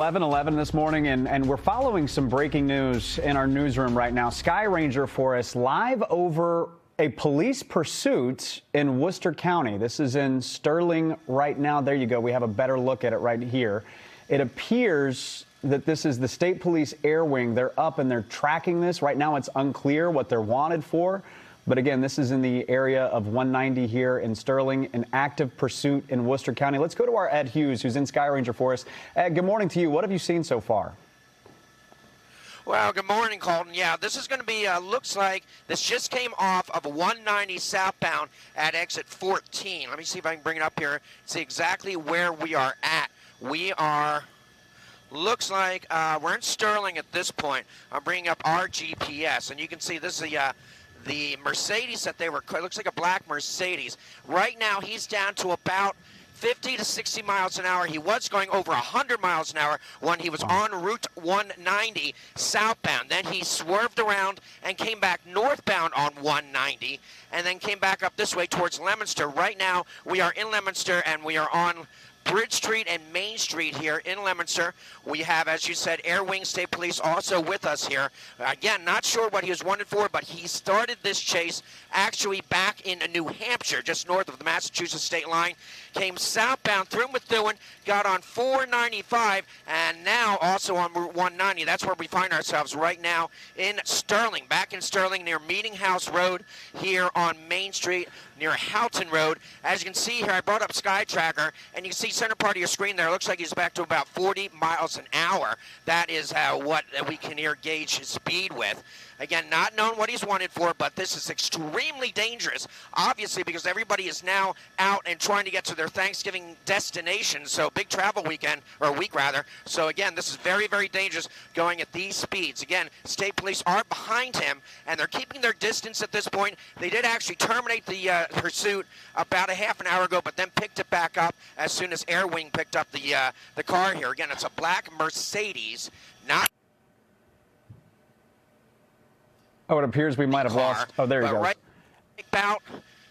11:11 this morning, and we're following some breaking news in our newsroom right now. Sky Ranger for us live over a police pursuit in Worcester County. This is in Sterling right now. There you go. We have a better look at it right here. It appears that this is the State Police Air Wing. They're up and they're tracking this. Right now it's unclear what they're wanted for. But again, this is in the area of 190 here in Sterling, an active pursuit in Worcester County. Let's go to our Ed Hughes, who's in Sky Ranger for us. Ed, good morning to you. What have you seen so far? Well, good morning, Colton. Yeah, this is going to be, looks like this just came off of 190 southbound at exit 14. Let me see if I can bring it up here and see exactly where we are at. We are, looks like we're in Sterling at this point. I'm bringing up our GPS, and you can see this is the Mercedes that they were, it looks like a black Mercedes. Right now, he's down to about 50 to 60 miles an hour. He was going over 100 miles an hour when he was on Route 190 southbound. Then he swerved around and came back northbound on 190 and then came back up this way towards Leominster. Right now, we are in Leominster and we are on Bridge Street and Main Street here in Leominster. We have, as you said, Air Wing State Police also with us here. Again, not sure what he was wanted for, but he started this chase actually back in New Hampshire, just north of the Massachusetts state line. Came southbound through Methuen, got on 495, and now also on Route 190. That's where we find ourselves right now in Sterling, back in Sterling near Meeting House Road here on Main Street near Houghton Road. As you can see here, I brought up Sky Tracker, and you can see center part of your screen there. It looks like he's back to about 40 miles an hour. That is what we can here gauge his speed with. Again, not knowing what he's wanted for, but this is extremely dangerous, obviously, because everybody is now out and trying to get to their Thanksgiving destination, so big travel weekend, or week rather. So again, this is very, very dangerous going at these speeds. Again, state police are behind him, and they're keeping their distance at this point. They did actually terminate the pursuit about a half an hour ago, but then picked it back up as soon as Air Wing picked up the car here. Again, it's a black Mercedes, not Oh, it appears we might have lost. Oh, there you go. Right about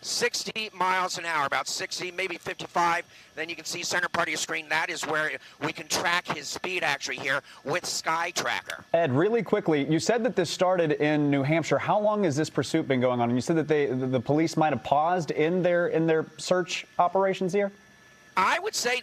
60 miles an hour, about 60, maybe 55. Then you can see center part of your screen. That is where we can track his speed actually here with Sky Tracker. Ed, really quickly, you said that this started in New Hampshire. How long has this pursuit been going on? And you said that the police might have paused in their search operations here? I would say,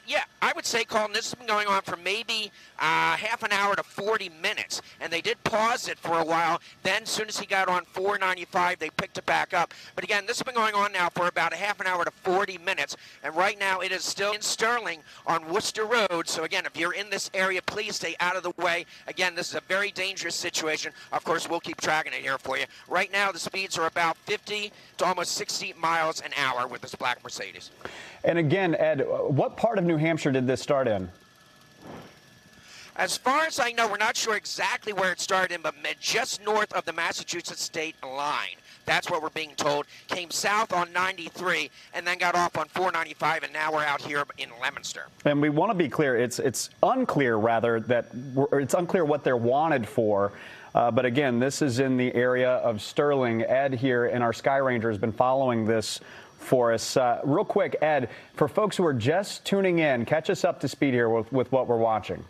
Colin, this has been going on for maybe half an hour to 40 minutes, and they did pause it for a while. Then as soon as he got on 495, they picked it back up. But again, this has been going on now for about a half an hour to 40 minutes, and right now it is still in Sterling on Worcester Road. So again, if you're in this area, please stay out of the way. Again, this is a very dangerous situation. Of course, we'll keep tracking it here for you. Right now, the speeds are about 50 to almost 60 miles an hour with this black Mercedes. And again, Ed, what part of New Hampshire did this start in? As far as I know, we're not sure exactly where it started in, but just north of the Massachusetts state line. That's what we're being told. Came south on 93 and then got off on 495, and now we're out here in Leominster. And we want to be clear. It's unclear, rather, it's unclear what they're wanted for. But again, this is in the area of Sterling. Ed here in our Sky Ranger has been following this for us. Real quick, Ed, for folks who are just tuning in, catch us up to speed here with what we're watching.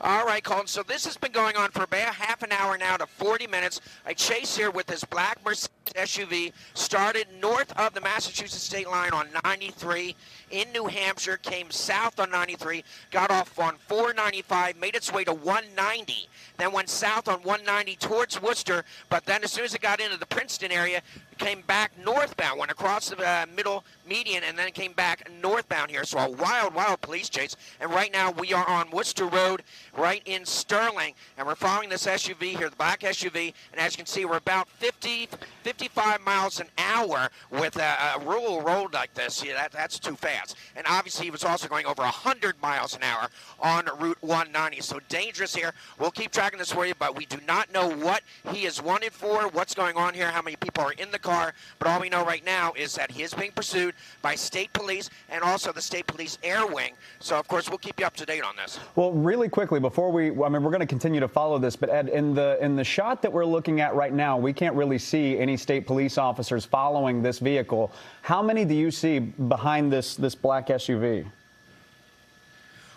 All right, Colin, so this has been going on for about half an hour now to 40 minutes. A chase here with this black Mercedes SUV started north of the Massachusetts state line on 93 in New Hampshire, came south on 93, got off on 495, made its way to 190, then went south on 190 towards Worcester, but then as soon as it got into the Princeton area, came back northbound, went across the middle median, and then came back northbound here. So a wild, wild police chase. And right now we are on Worcester Road, right in Sterling, and we're following this SUV here, the black SUV, and as you can see, we're about 55 miles an hour with a rural road like this. Yeah, that's too fast. And obviously he was also going over 100 miles an hour on Route 190. So dangerous here. We'll keep tracking this for you, but we do not know what he is wanted for, what's going on here, how many people are in the car. But all we know right now is that he is being pursued by state police and also the state police air wing. So, of course, we'll keep you up to date on this. Well, really quickly, before we're going to continue to follow this, but Ed, in the shot that we're looking at right now, we can't really see any state police officers following this vehicle. How many do you see behind this black SUV?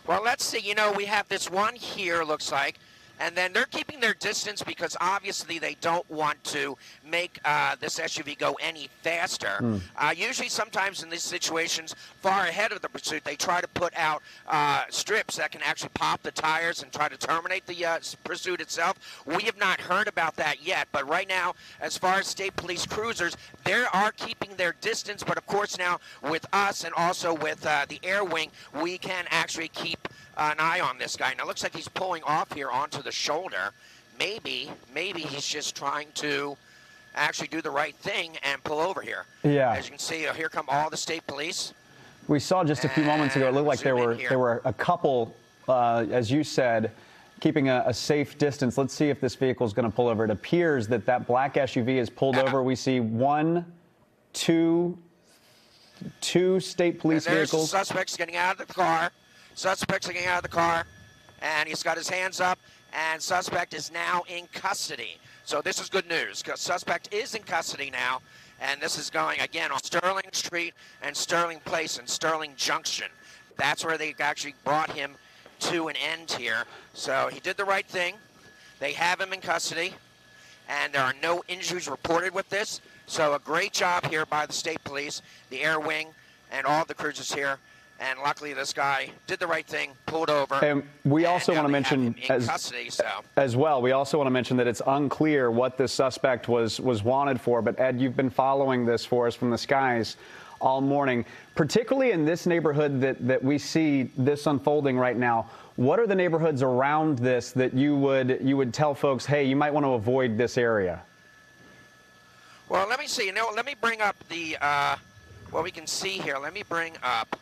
Well, let's see. You know, we have this one here, looks like, and then they're keeping their distance because obviously they don't want to make this SUV go any faster. Usually, sometimes in these situations, far ahead of the pursuit, they try to put out strips that can actually pop the tires and try to terminate the pursuit itself. We have not heard about that yet, but right now, as far as state police cruisers, they are keeping their distance. But of course, now with us and also with the air wing, we can actually keep an eye on this guy. Now, it looks like he's pulling off here onto the shoulder. Maybe he's just trying to actually do the right thing and pull over here. Yeah. As you can see, here come all the state police. We saw just a few moments ago, it looked like there were a couple, as you said, keeping a safe distance. Let's see if this vehicle is going to pull over. It appears that black SUV is pulled over. We see two state police vehicles. The suspect's getting out of the car. Suspect's getting out of the car, and he's got his hands up, and suspect is now in custody. So this is good news, because suspect is in custody now, and this is going, again, on Sterling Street and Sterling Place and Sterling Junction. That's where they actually brought him to an end here. So he did the right thing. They have him in custody, and there are no injuries reported with this. So a great job here by the state police, the air wing, and all the cruisers here. And luckily, this guy did the right thing, pulled over. And we also want to mention, as well, we also want to mention that it's unclear what this suspect was wanted for. But Ed, you've been following this for us from the skies all morning, particularly in this neighborhood that we see this unfolding right now. What are the neighborhoods around this that you would tell folks, hey, you might want to avoid this area? Well, let me see. Let me bring up the what we can see here. Let me bring up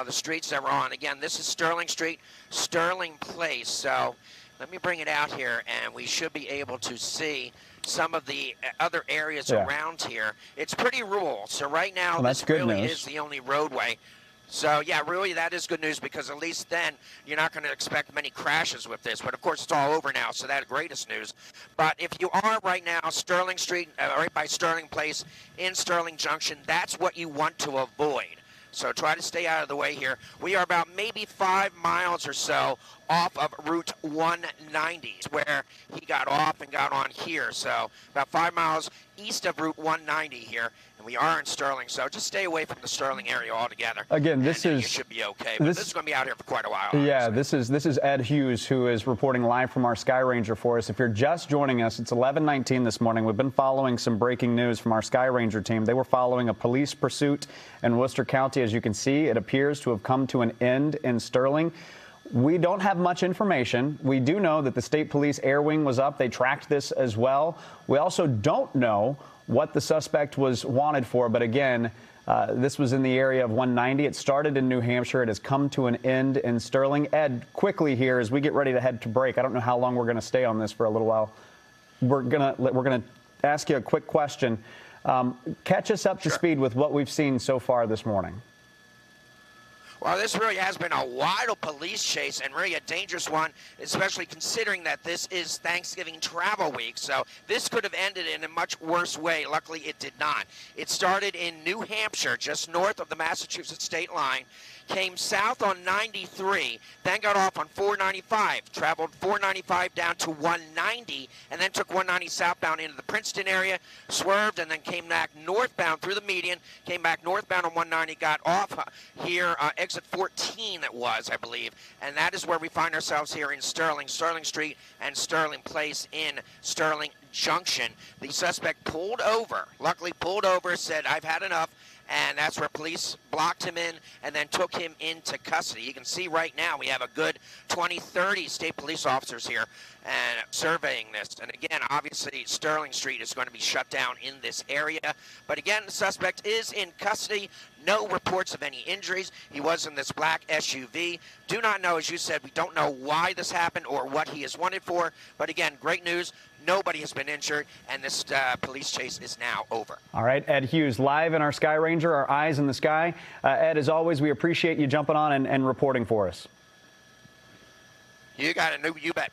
the streets that we're on. Again, this is Sterling Street, Sterling Place. So let me bring it out here, and we should be able to see some of the other areas around here. It's pretty rural. So right now, this really is the only roadway. So, yeah, really, that is good news, because at least then you're not going to expect many crashes with this. But, of course, it's all over now, so that's greatest news. But if you are right now Sterling Street, right by Sterling Place in Sterling Junction, that's what you want to avoid. So try to stay out of the way here. We are about maybe 5 miles or so off of Route 190, where he got off and got on here. So about 5 miles east of Route 190 here, and we are in Sterling. So just stay away from the Sterling area altogether. Again, you should be okay. But this is going to be out here for quite a while. Yeah, this is Ed Hughes, who is reporting live from our Sky Ranger for us. If you're just joining us, it's 11:19 this morning. We've been following some breaking news from our Sky Ranger team. They were following a police pursuit in Worcester County. As you can see, it appears to have come to an end in Sterling. We don't have much information. We do know that the state police air wing was up. They tracked this as well. We also don't know what the suspect was wanted for. But again, this was in the area of 190. It started in New Hampshire. It has come to an end in Sterling. Ed, quickly here as we get ready to head to break. I don't know how long we're going to stay on this for a little while. We're gonna ask you a quick question. Catch us up to speed with what we've seen so far this morning. Well, this really has been a wild police chase, and really a dangerous one, especially considering that this is Thanksgiving travel week. So this could have ended in a much worse way. Luckily, it did not. It started in New Hampshire, just north of the Massachusetts state line, came south on 93, then got off on 495, traveled 495 down to 190, and then took 190 southbound into the Princeton area, swerved, and then came back northbound through the median, came back northbound on 190, got off here, exit 14 it was, I believe, and that is where we find ourselves here in Sterling, Sterling Street and Sterling Place in Sterling Junction. The suspect pulled over, luckily pulled over, said, "I've had enough," and that's where police blocked him in and then took him into custody. You can see right now we have a good 20, 30 state police officers here and surveying this. And again, obviously, Sterling Street is going to be shut down in this area. But again, the suspect is in custody. No reports of any injuries. He was in this black SUV. Do not know, as you said, we don't know why this happened or what he is wanted for. But again, great news. Nobody has been injured, and this police chase is now over. All right, Ed Hughes, live in our Sky Ranger, our eyes in the sky. Ed, as always, we appreciate you jumping on and reporting for us. You got it. You bet.